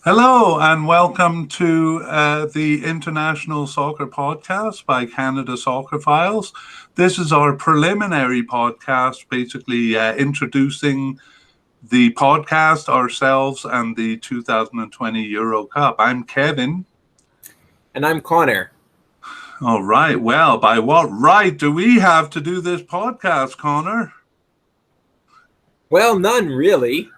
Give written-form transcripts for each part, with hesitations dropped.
Hello and welcome to the International Soccer Podcast by Canada Soccer Files. This is our preliminary podcast, basically introducing the podcast, ourselves, and the 2020 Euro Cup. I'm Kevin. And I'm Connor. All right. Well, by what right do we have to do this podcast, Connor? Well, none really.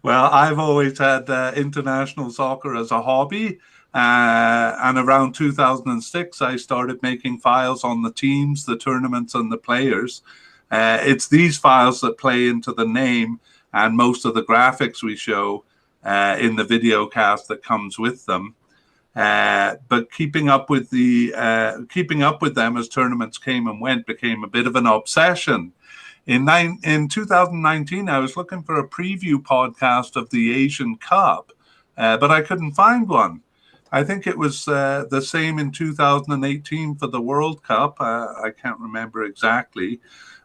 Well, I've always had international soccer as a hobby. And around 2006, I started making files on the teams, the tournaments, and the players. It's these files that play into the name and most of the graphics we show in the video cast that comes with them. But keeping up with them as tournaments came and went became a bit of an obsession. In 2019, I was looking for a preview podcast of the Asian Cup, but I couldn't find one. I think it was the same in 2018 for the World Cup. I can't remember exactly.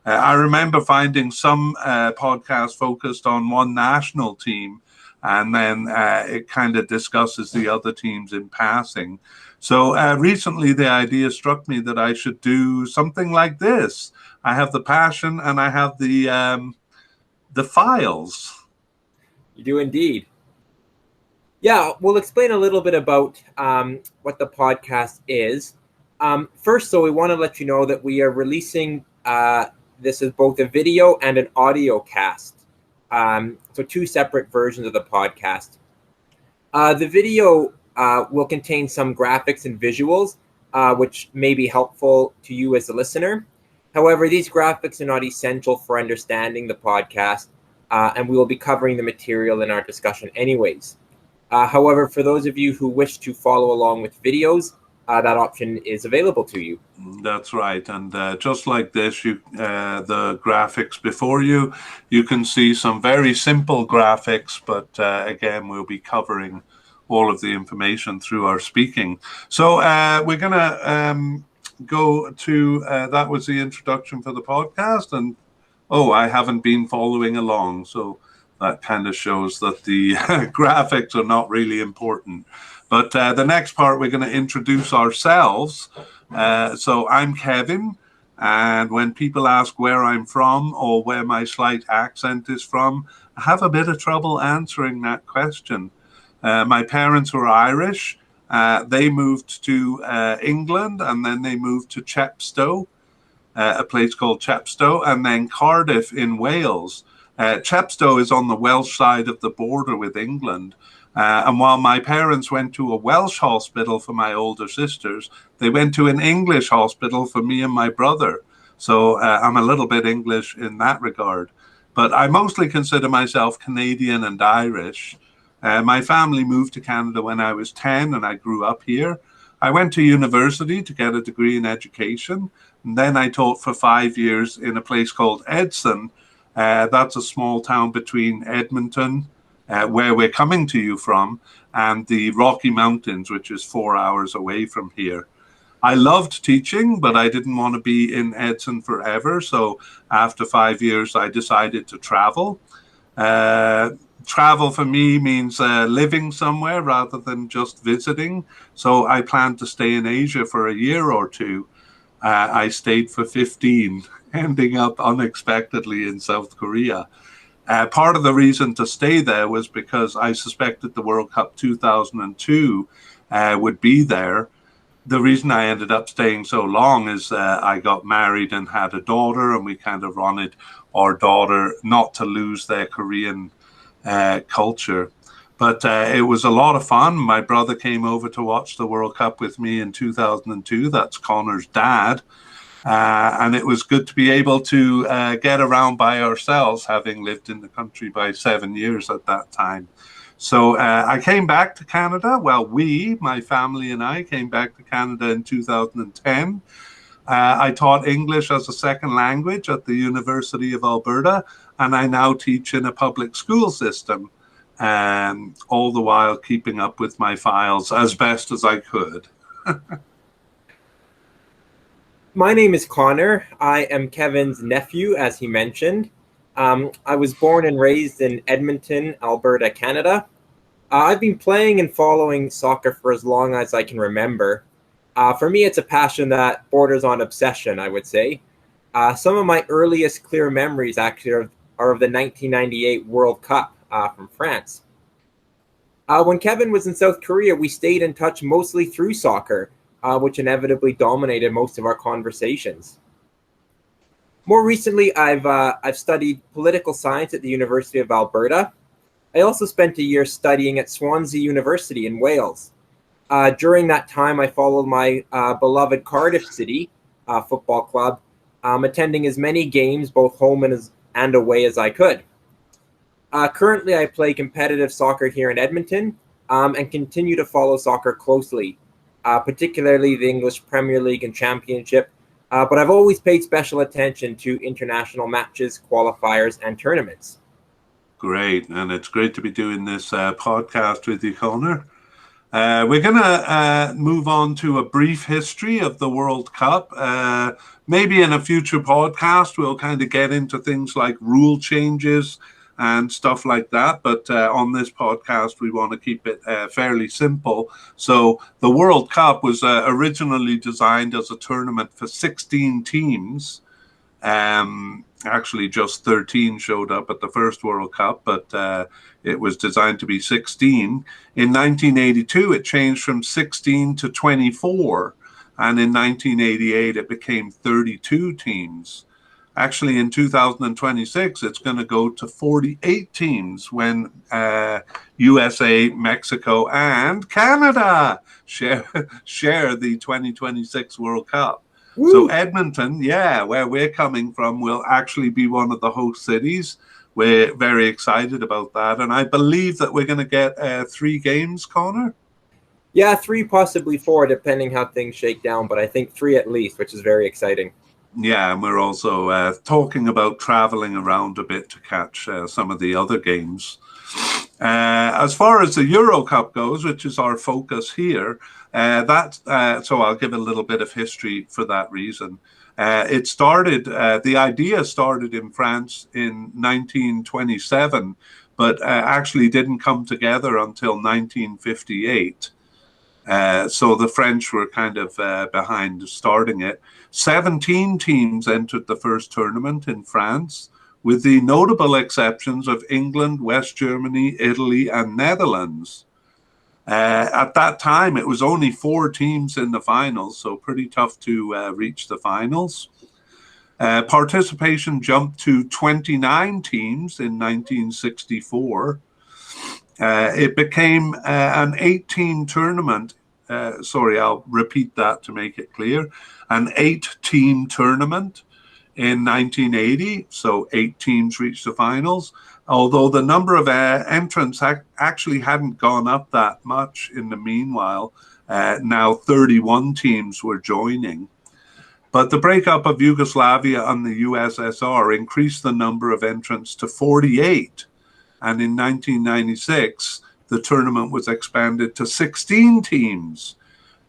I remember finding some podcast focused on one national team, and then it kind of discusses the other teams in passing. So recently the idea struck me that I should do something like this. I have the passion and I have the files. You do indeed. Yeah, we'll explain a little bit about what the podcast is. First, so we want to let you know that we are releasing this is both a video and an audio cast. So two separate versions of the podcast. The video will contain some graphics and visuals, which may be helpful to you as a listener. However, these graphics are not essential for understanding the podcast, and we will be covering the material in our discussion anyways. However, for those of you who wish to follow along with videos, that option is available to you. That's right. And just like this, the graphics before you can see some very simple graphics, but again, we'll be covering all of the information through our speaking. So we're going to go to, that was the introduction for the podcast. And, I haven't been following along. So that kind of shows that the graphics are not really important. But the next part, we're going to introduce ourselves. So I'm Kevin, and when people ask where I'm from or where my slight accent is from, I have a bit of trouble answering that question. My parents were Irish. They moved to England, and then they moved to Chepstow, a place called Chepstow, and then Cardiff in Wales. Chepstow is on the Welsh side of the border with England. And while my parents went to a Welsh hospital for my older sisters, they went to an English hospital for me and my brother. So I'm a little bit English in that regard. But I mostly consider myself Canadian and Irish. My family moved to Canada when I was 10 and I grew up here. I went to university to get a degree in education. And then I taught for 5 years in a place called Edson. That's a small town between Edmonton, where we're coming to you from, and the Rocky Mountains, which is 4 hours away from here. I loved teaching, but I didn't want to be in Edson forever. So after 5 years, I decided to travel. Travel for me means living somewhere rather than just visiting. So I planned to stay in Asia for a year or two. I stayed for 15, ending up unexpectedly in South Korea. Part of the reason to stay there was because I suspected the World Cup 2002 would be there. The reason I ended up staying so long is I got married and had a daughter, and we kind of wanted our daughter not to lose their Korean culture. But it was a lot of fun. My brother came over to watch the World Cup with me in 2002. That's Connor's dad. And it was good to be able to get around by ourselves, having lived in the country by 7 years at that time. So I came back to Canada. Well, my family and I came back to Canada in 2010. I taught English as a second language at the University of Alberta, and I now teach in a public school system, all the while keeping up with my files as best as I could. My name is Connor. I am Kevin's nephew, as he mentioned. I was born and raised in Edmonton, Alberta, Canada. I've been playing and following soccer for as long as I can remember. For me, it's a passion that borders on obsession, I would say. Some of my earliest clear memories actually are of the 1998 World Cup from France. When Kevin was in South Korea, we stayed in touch mostly through soccer, which inevitably dominated most of our conversations. More recently, I've studied political science at the University of Alberta. I also spent a year studying at Swansea University in Wales. During that time, I followed my beloved Cardiff City football club, attending as many games, both home and away, as I could. Currently, I play competitive soccer here in Edmonton and continue to follow soccer closely, particularly the English Premier League and Championship. But I've always paid special attention to international matches, qualifiers, and tournaments. Great. And it's great to be doing this podcast with you, Connor. We're going to move on to a brief history of the World Cup. Maybe in a future podcast, we'll kind of get into things like rule changes and stuff like that. But on this podcast, we want to keep it fairly simple. So the World Cup was originally designed as a tournament for 16 teams. Actually, just 13 showed up at the first World Cup, but it was designed to be 16. In 1982, it changed from 16 to 24. And in 1988, it became 32 teams. Actually, in 2026, it's going to go to 48 teams when USA, Mexico, and Canada share the 2026 World Cup. Woo. So Edmonton, where we're coming from, will actually be one of the host cities. We're very excited about that. And I believe that we're going to get 3 games, Connor? Yeah, 3, possibly 4, depending how things shake down. But I think 3 at least, which is very exciting. Yeah, and we're also talking about traveling around a bit to catch some of the other games. As far as the Euro Cup goes, which is our focus here, so I'll give a little bit of history for that reason. The idea started in France in 1927, but actually didn't come together until 1958. So the French were kind of behind starting it. 17 teams entered the first tournament in France, with the notable exceptions of England, West Germany, Italy, and Netherlands. At that time, it was only 4 teams in the finals, so pretty tough to reach the finals. Participation jumped to 29 teams in 1964. It became an 8-team tournament. I'll repeat that to make it clear. An 8-team tournament in 1980. So 8 teams reached the finals. Although the number of entrants actually hadn't gone up that much in the meanwhile. Now 31 teams were joining. But the breakup of Yugoslavia and the USSR increased the number of entrants to 48. And in 1996, the tournament was expanded to 16 teams.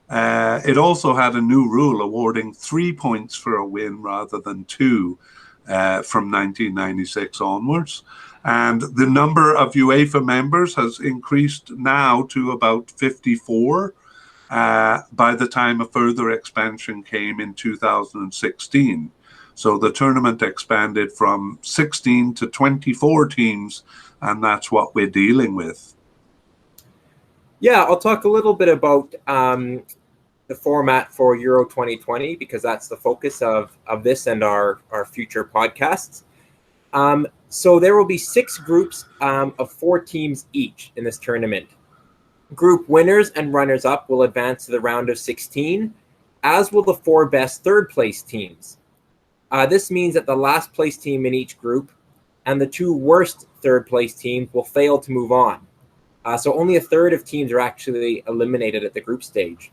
It also had a new rule awarding 3 points for a win rather than 2 from 1996 onwards. And the number of UEFA members has increased now to about 54 by the time a further expansion came in 2016. So the tournament expanded from 16 to 24 teams, and that's what we're dealing with. Yeah, I'll talk a little bit about the format for Euro 2020, because that's the focus of this and our future podcasts. So there will be 6 groups of 4 teams each in this tournament. Group winners and runners-up will advance to the round of 16, as will the 4 best third-place teams. This means that the last place team in each group and the 2 worst third-place teams will fail to move on. So only a third of teams are actually eliminated at the group stage.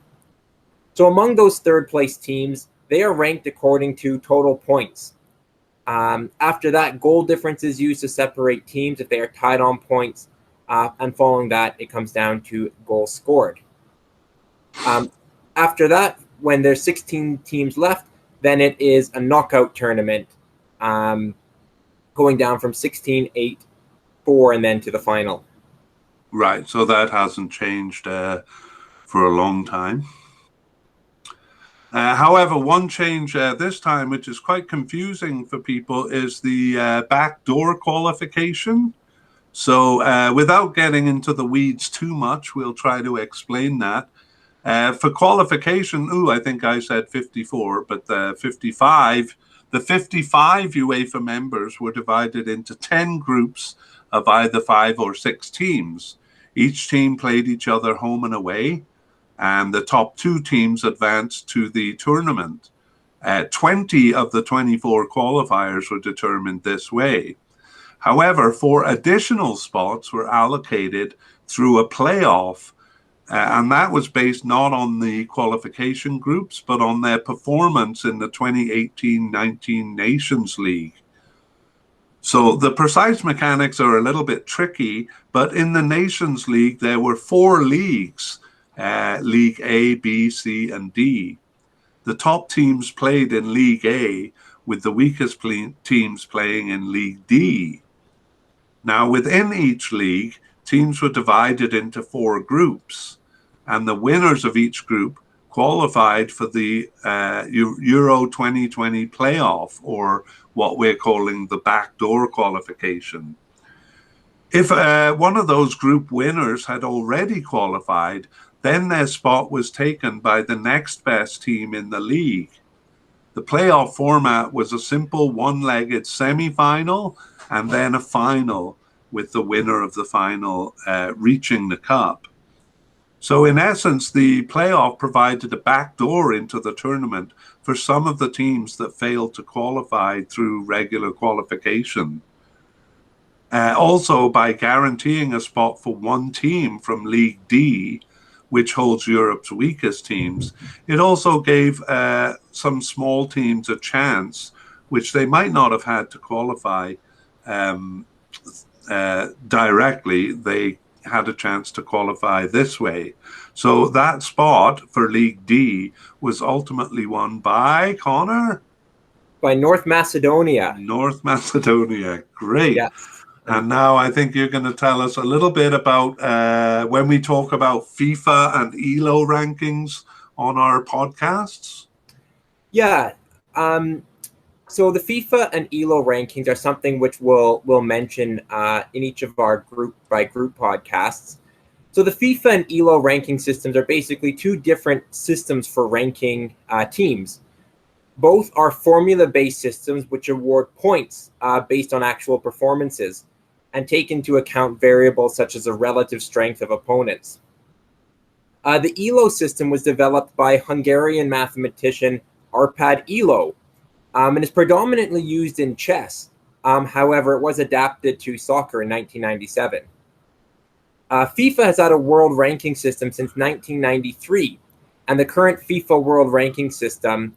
So among those third-place teams, they are ranked according to total points. After that, goal difference is used to separate teams if they are tied on points. And following that, it comes down to goals scored. After that, when there's 16 teams left, then it is a knockout tournament. going down from 16, 8, 4, and then to the final. Right, so that hasn't changed for a long time. However, one change this time, which is quite confusing for people, is the backdoor qualification. So without getting into the weeds too much, we'll try to explain that. For qualification, I think I said 54, but the 55 UEFA members were divided into 10 groups of either 5 or 6 teams. Each team played each other home and away, and the top 2 teams advanced to the tournament. 20 of the 24 qualifiers were determined this way. However, 4 additional spots were allocated through a playoff, and that was based not on the qualification groups, but on their performance in the 2018-19 Nations League. So the precise mechanics are a little bit tricky, but in the Nations League, there were 4 leagues, League A, B, C, and D. The top teams played in League A, with the weakest teams playing in League D. Now, within each league, teams were divided into 4 groups, and the winners of each group qualified for the Euro 2020 playoff, or what we're calling the backdoor qualification. If one of those group winners had already qualified, then their spot was taken by the next best team in the league. The playoff format was a simple one-legged semi-final and then a final, with the winner of the final reaching the cup. So in essence, the playoff provided a backdoor into the tournament for some of the teams that failed to qualify through regular qualification. Also, by guaranteeing a spot for one team from League D, which holds Europe's weakest teams, it also gave some small teams a chance, which they might not have had to qualify directly. They had a chance to qualify this way. So that spot for League D was ultimately won by Connor? By North Macedonia. North Macedonia, great. Yes. And now I think you're going to tell us a little bit about when we talk about FIFA and ELO rankings on our podcasts. Yeah. So the FIFA and ELO rankings are something which we'll mention in each of our group by group podcasts. So the FIFA and ELO ranking systems are basically 2 different systems for ranking teams. Both are formula-based systems which award points based on actual performances and take into account variables such as the relative strength of opponents. The ELO system was developed by Hungarian mathematician Arpad Elo, and is predominantly used in chess. However, it was adapted to soccer in 1997. FIFA has had a world ranking system since 1993, and the current FIFA world ranking system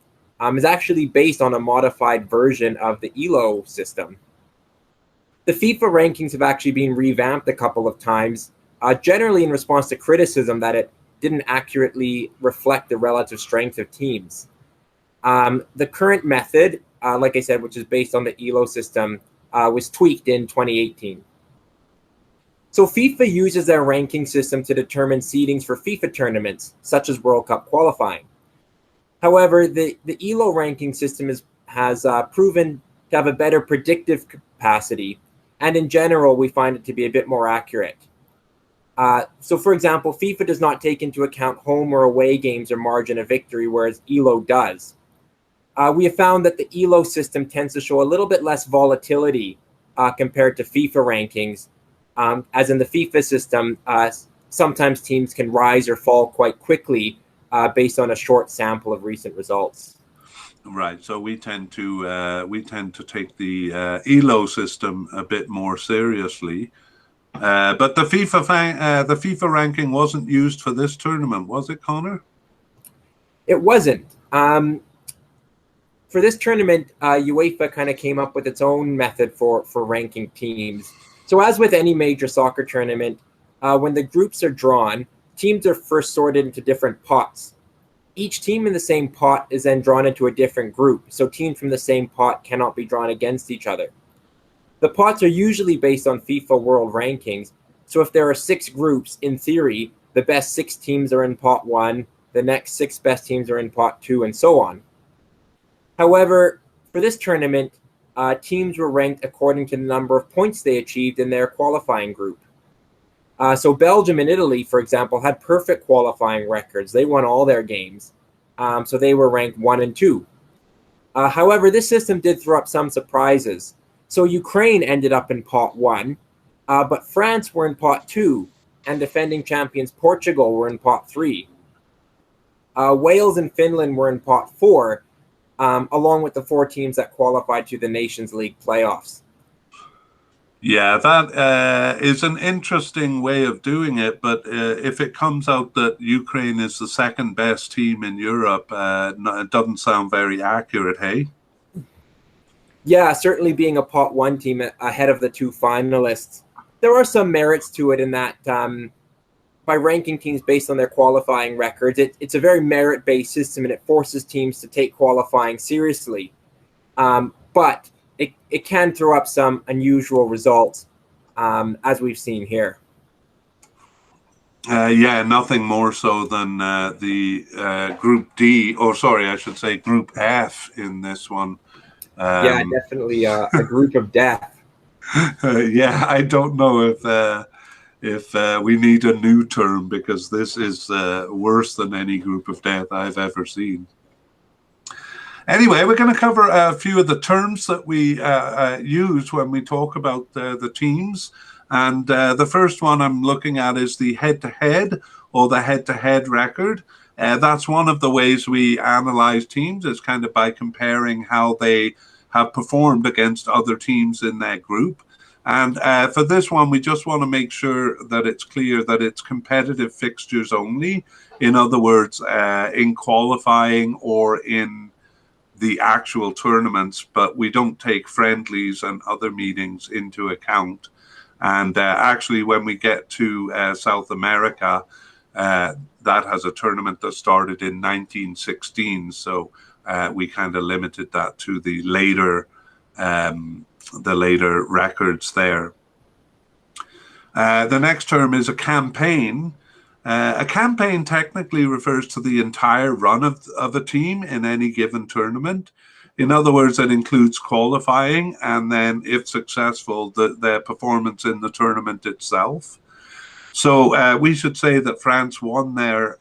is actually based on a modified version of the ELO system. The FIFA rankings have actually been revamped a couple of times, generally in response to criticism that it didn't accurately reflect the relative strength of teams. The current method, like I said, which is based on the ELO system, was tweaked in 2018. So FIFA uses their ranking system to determine seedings for FIFA tournaments, such as World Cup qualifying. However, the ELO ranking system has proven to have a better predictive capacity, and in general, we find it to be a bit more accurate. So, for example, FIFA does not take into account home or away games or margin of victory, whereas ELO does. We have found that the ELO system tends to show a little bit less volatility compared to FIFA rankings. As in the FIFA system, sometimes teams can rise or fall quite quickly based on a short sample of recent results. Right. So we tend to take the ELO system a bit more seriously. But the FIFA ranking wasn't used for this tournament, was it, Connor? It wasn't. For this tournament, UEFA kind of came up with its own method for ranking teams. So as with any major soccer tournament, when the groups are drawn, teams are first sorted into different pots. Each team in the same pot is then drawn into a different group, so teams from the same pot cannot be drawn against each other. The pots are usually based on FIFA World Rankings. So if there are 6 groups, in theory, the best 6 teams are in pot 1, the next 6 best teams are in pot 2, and so on. However, for this tournament, teams were ranked according to the number of points they achieved in their qualifying group. So Belgium and Italy, for example, had perfect qualifying records. They won all their games. So they were ranked 1 and 2. However, this system did throw up some surprises. So Ukraine ended up in pot 1, but France were in pot 2, and defending champions Portugal were in pot 3. Wales and Finland were in pot 4, along with the 4 teams that qualified to the Nations League playoffs. Yeah, that is an interesting way of doing it. But if it comes out that Ukraine is the second best team in Europe, it doesn't sound very accurate, hey? Yeah, certainly being a pot 1 team ahead of the 2 finalists. There are some merits to it in that by ranking teams based on their qualifying records, it's a very merit-based system, and it forces teams to take qualifying seriously. But it can throw up some unusual results, as we've seen here. Yeah, nothing more so than the Group D, or sorry, I should say Group F in this one. Yeah, definitely a group of death. Yeah, I don't know if we need a new term, because this is worse than any group of death I've ever seen. Anyway, we're going to cover a few of the terms that we use when we talk about the teams. And the first one I'm looking at is the head-to-head, or the head-to-head record. That's one of the ways we analyze teams, is kind of by comparing how they have performed against other teams in their group. And for this one, we just want to make sure that it's clear that it's competitive fixtures only. In other words, in qualifying or in the actual tournaments, but we don't take friendlies and other meetings into account. And actually, when we get to South America, that has a tournament that started in 1916. So we kind of limited that to the later records there. The next term is a campaign. A campaign technically refers to the entire run of a team in any given tournament. In other words, it includes qualifying and then, if successful, their performance in the tournament itself. So we should say that France won their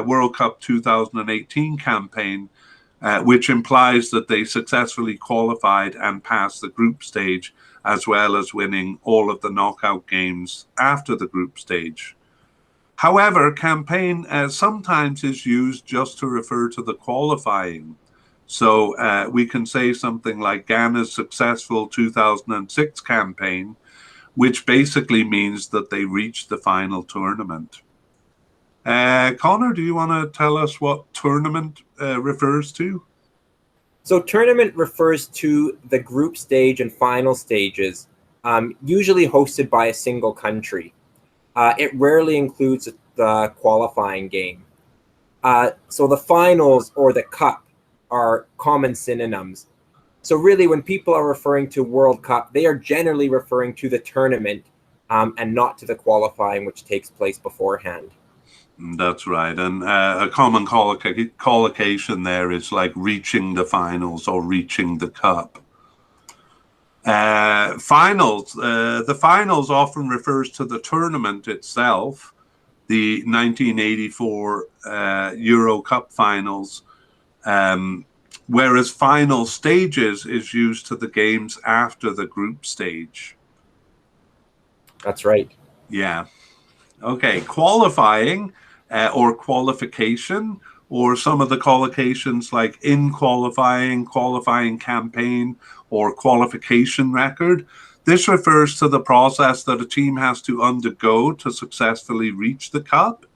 World Cup 2018 campaign, which implies that they successfully qualified and passed the group stage, as well as winning all of the knockout games after the group stage. However, campaign sometimes is used just to refer to the qualifying. So we can say something like Ghana's successful 2006 campaign, which basically means that they reached the final tournament. Connor, do you want to tell us what tournament refers to? So tournament refers to the group stage and final stages, usually hosted by a single country. It rarely includes the qualifying game. So the finals or the cup are common synonyms. So really, when people are referring to World Cup, they are generally referring to the tournament and not to the qualifying, which takes place beforehand. That's right. And a common collocation there is like reaching the finals or reaching the cup. Finals. The finals often refers to the tournament itself. The 1984 Euro Cup finals, whereas final stages is used to the games after the group stage. That's right. Yeah. Okay. Qualifying or qualification, or some of the collocations like in qualifying, qualifying campaign, or qualification record. This refers to the process that a team has to undergo to successfully reach the cup.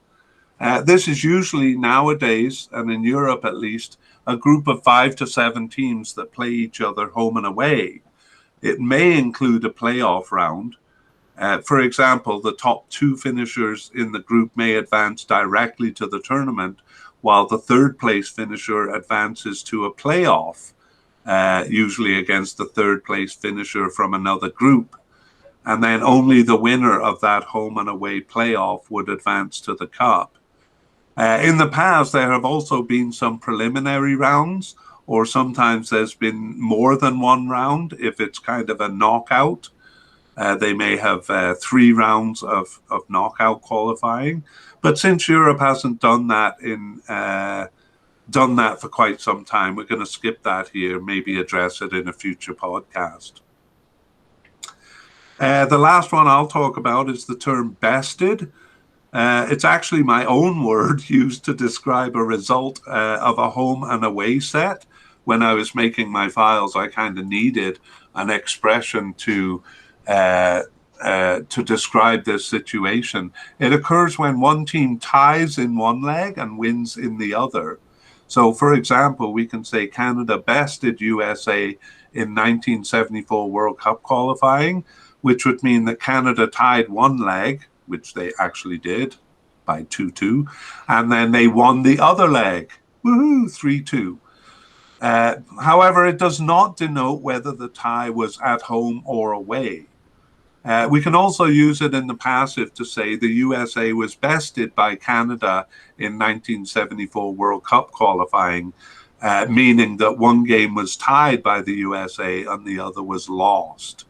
This is usually nowadays, and in Europe at least, a group of 5 to 7 teams that play each other home and away. It may include a playoff round. For example, the top 2 finishers in the group may advance directly to the tournament, while the third place finisher advances to a playoff. usually against the third place finisher from another group. And then only the winner of that home and away playoff would advance to the cup. In the past, there have also been some preliminary rounds, or sometimes there's been more than one round if it's kind of a knockout. They may have 3 rounds of knockout qualifying. But since Europe hasn't done that for quite some time, we're going to skip that here, maybe address it in a future podcast. The last one I'll talk about is the term bested. It's actually my own word used to describe a result of a home and away set. When I was making my files, I kind of needed an expression to describe this situation. It occurs when one team ties in one leg and wins in the other. So, for example, we can say Canada bested USA in 1974 World Cup qualifying, which would mean that Canada tied one leg, which they actually did by 2-2, and then they won the other leg, woohoo, 3-2. However, it does not denote whether the tie was at home or away. We can also use it in the passive to say the USA was bested by Canada in 1974 World Cup qualifying, meaning that one game was tied by the USA and the other was lost.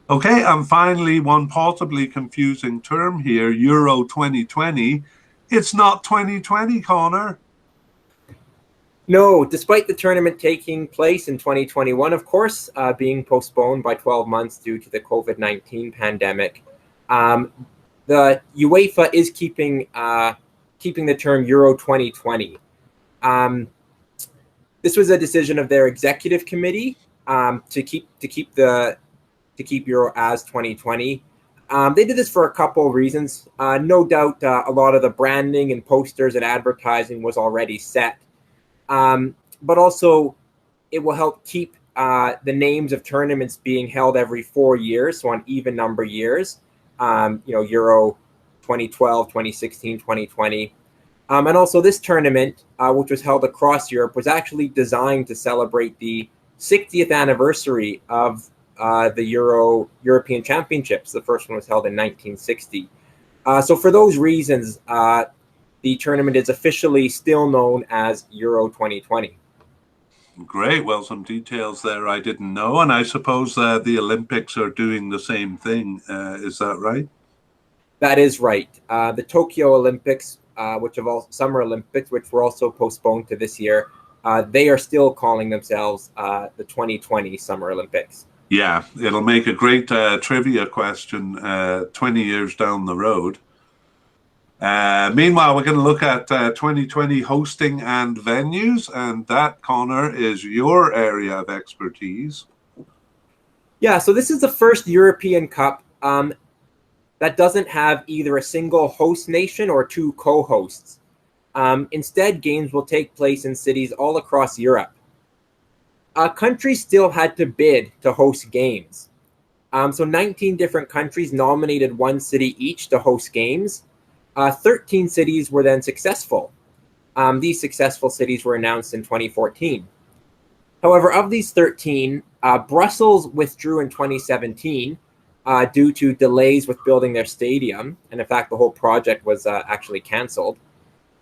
Okay, and finally, one possibly confusing term here, Euro 2020. It's not 2020, Connor. No, despite the tournament taking place in 2021, of course, being postponed by 12 months due to the COVID-19 pandemic, the UEFA is keeping the term Euro 2020. This was a decision of their executive committee to keep Euro as 2020. They did this for a couple of reasons. No doubt, a lot of the branding and posters and advertising was already set. But also, it will help keep the names of tournaments being held every 4 years, so on even number years. Euro 2012, 2016, 2020. And also this tournament, which was held across Europe, was actually designed to celebrate the 60th anniversary of the European Championships. The first one was held in 1960. So for those reasons, the tournament is officially still known as Euro 2020. Great. Well, some details there I didn't know. And I suppose the Olympics are doing the same thing. Is that right? That is right. The Tokyo Olympics, Summer Olympics, which were also postponed to this year, they are still calling themselves the 2020 Summer Olympics. Yeah, it'll make a great trivia question 20 years down the road. Meanwhile, we're going to look at 2020 hosting and venues, and that, Connor, is your area of expertise. Yeah, so this is the first European Cup that doesn't have either a single host nation or 2 co-hosts. Instead, games will take place in cities all across Europe. Countries still had to bid to host games. So 19 different countries nominated one city each to host games. 13 cities were then successful. These successful cities were announced in 2014. However, of these 13, Brussels withdrew in 2017 due to delays with building their stadium. And in fact, the whole project was actually canceled.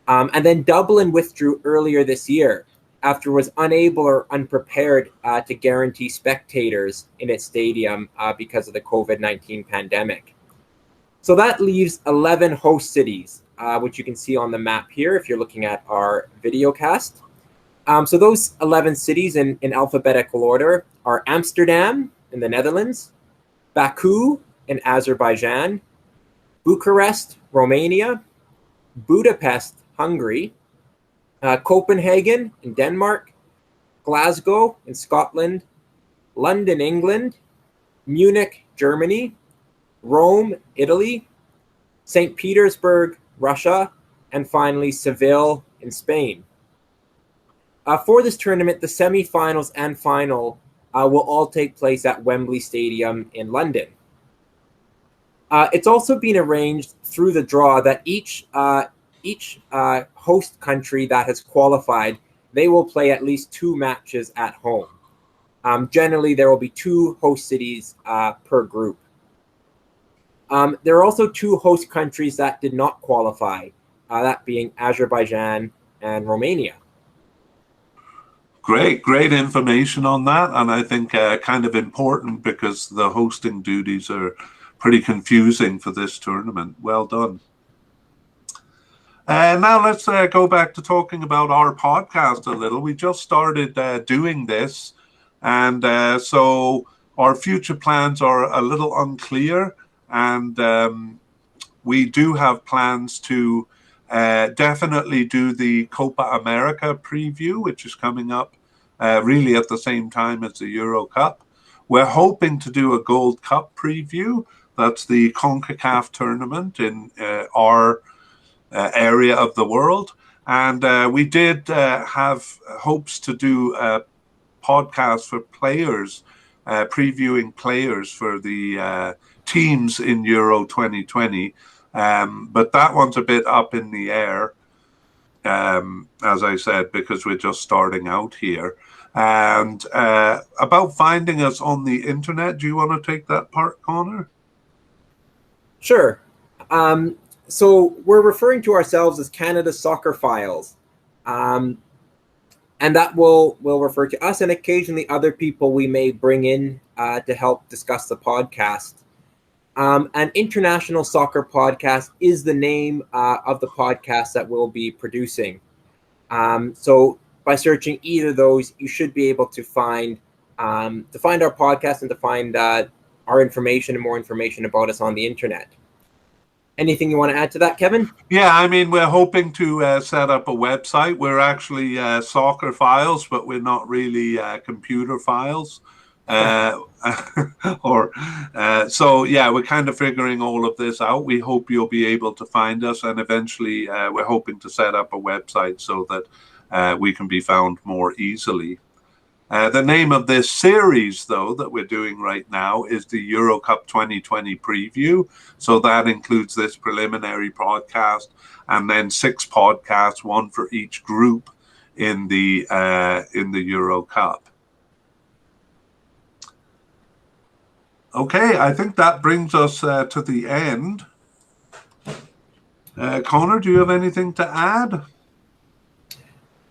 And then Dublin withdrew earlier this year after it was unable or unprepared to guarantee spectators in its stadium because of the COVID-19 pandemic. So that leaves 11 host cities, which you can see on the map here if you're looking at our videocast. So those 11 cities in alphabetical order are Amsterdam in the Netherlands, Baku in Azerbaijan, Bucharest, Romania, Budapest, Hungary, Copenhagen in Denmark, Glasgow in Scotland, London, England, Munich, Germany, Rome, Italy, St. Petersburg, Russia, and finally Seville in Spain. For this tournament, the semifinals and final will all take place at Wembley Stadium in London. It's also been arranged through the draw that each host country that has qualified they will play at least 2 matches at home. Generally, there will be 2 host cities per group. There are also 2 host countries that did not qualify, that being Azerbaijan and Romania. Great information on that, and I think kind of important because the hosting duties are pretty confusing for this tournament. Well done. Now let's go back to talking about our podcast a little. We just started doing this, and so our future plans are a little unclear, and we do have plans to definitely do the Copa America preview, which is coming up really at the same time as the Euro Cup. We're hoping to do a Gold Cup preview. That's the CONCACAF tournament in our area of the world. And we did have hopes to do a podcast for players, previewing players for the teams in Euro 2020. But that one's a bit up in the air, as I said, because we're just starting out here. And about finding us on the internet, do you want to take that part, Connor? Sure. So we're referring to ourselves as Canada Soccer Files. And that will refer to us and occasionally other people we may bring in to help discuss the podcast. An International Soccer Podcast is the name of the podcast that we'll be producing. So by searching either of those, you should be able to find our podcast and to find our information and more information about us on the internet. Anything you want to add to that, Kevin? Yeah, I mean, we're hoping to set up a website. We're actually soccer files, but we're not really computer files. So yeah, we're kind of figuring all of this out. We hope you'll be able to find us, and eventually we're hoping to set up a website so that we can be found more easily. The name of this series, though, that we're doing right now is the Euro Cup 2020 preview. So that includes this preliminary podcast and then 6 podcasts, 1 for each group in the Euro Cup. Okay, I think that brings us to the end. Connor, do you have anything to add?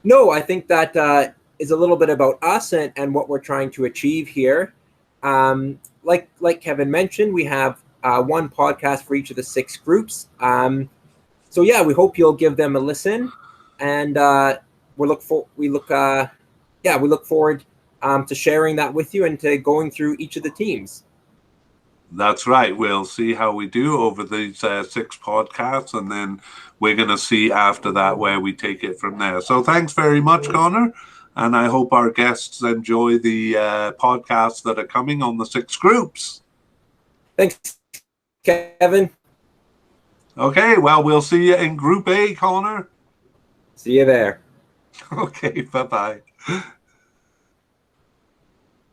No, I think that is a little bit about us and what we're trying to achieve here. Like Kevin mentioned, we have 1 podcast for each of the 6 groups. So yeah, we hope you'll give them a listen, and we look forward to sharing that with you and to going through each of the teams. That's right. We'll see how we do over these 6 podcasts, and then we're going to see after that where we take it from there. So thanks very much, Connor, and I hope our guests enjoy the podcasts that are coming on the 6 groups. Thanks, Kevin. Okay, well, we'll see you in Group A, Connor. See you there. Okay, bye-bye.